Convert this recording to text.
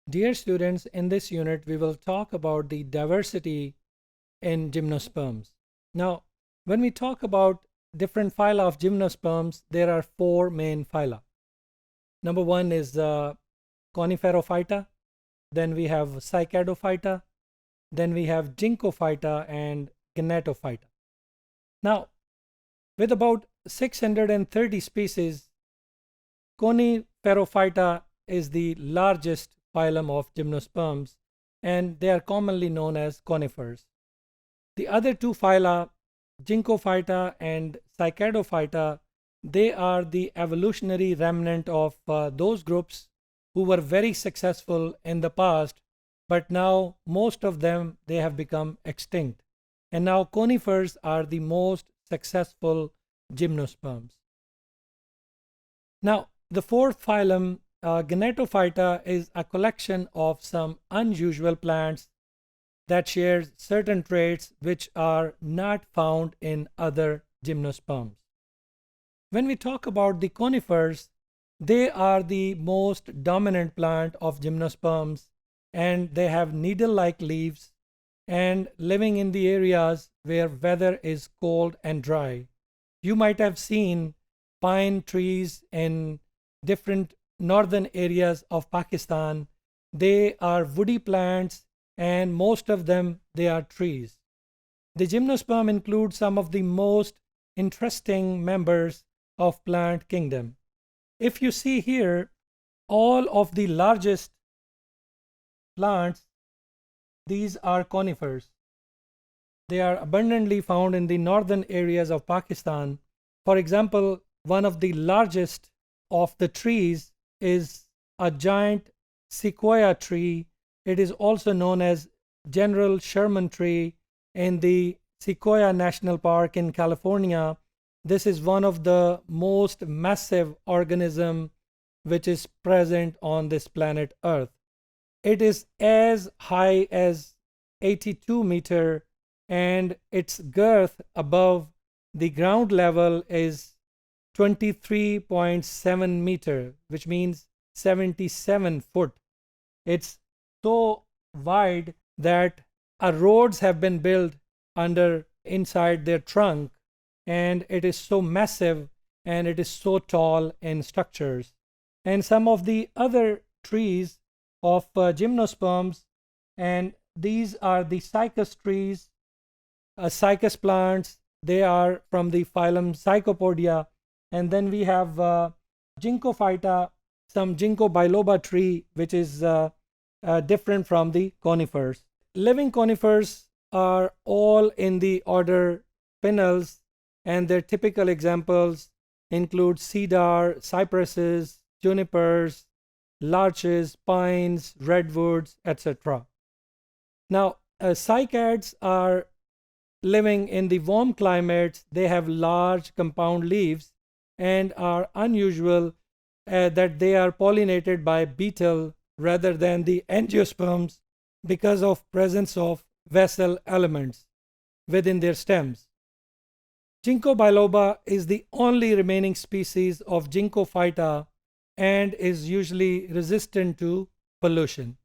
Dear students, in this unit, we will talk about the diversity in gymnosperms. Now, when we talk about different phyla of gymnosperms, there are four main phyla. Number one is Coniferophyta, then we have Cycadophyta, then we have Ginkgophyta and Gnatophyta. Now, with about 630 species, Coniferophyta is the largest phylum of gymnosperms, and they are commonly known as conifers. The other two phyla, Ginkgophyta and Cycadophyta, they are the evolutionary remnant of those groups who were very successful in the past, but now most of them, they have become extinct. And now conifers are the most successful gymnosperms. Now, the fourth phylum, Gnatophyta, is a collection of some unusual plants that share certain traits which are not found in other gymnosperms. When we talk about the conifers, they are the most dominant plant of gymnosperms, and they have needle-like leaves and living in the areas where weather is cold and dry. You might have seen pine trees in different northern areas of Pakistan. They are woody plants, and most of them, they are trees. The gymnosperm includes some of the most interesting members of plant kingdom. If you see here, all of the largest plants, these are conifers. They are abundantly found in the northern areas of Pakistan. For example, one of the largest of the trees is a giant sequoia tree. It is also known as General Sherman tree in the Sequoia National Park in California. This is one of the most massive organisms which is present on this planet Earth. It is as high as 82 meters, and its girth above the ground level is 23.7 meters, which means 77 foot. It's so wide that roads have been built inside their trunk, and it is so massive and it is so tall in structures. And some of the other trees of gymnosperms, and these are the cycas trees, cycas plants. They are from the phylum Psychopodia. And then we have Ginkgophyta, some Ginkgo biloba tree, which is different from the conifers. Living conifers are all in the order Pinnals, and their typical examples include cedar, cypresses, junipers, larches, pines, redwoods, etc. Now, cycads are living in the warm climates. They have large compound leaves and are unusual that they are pollinated by beetle rather than the angiosperms because of presence of vessel elements within their stems. Ginkgo biloba is the only remaining species of Ginkgophyta and is usually resistant to pollution.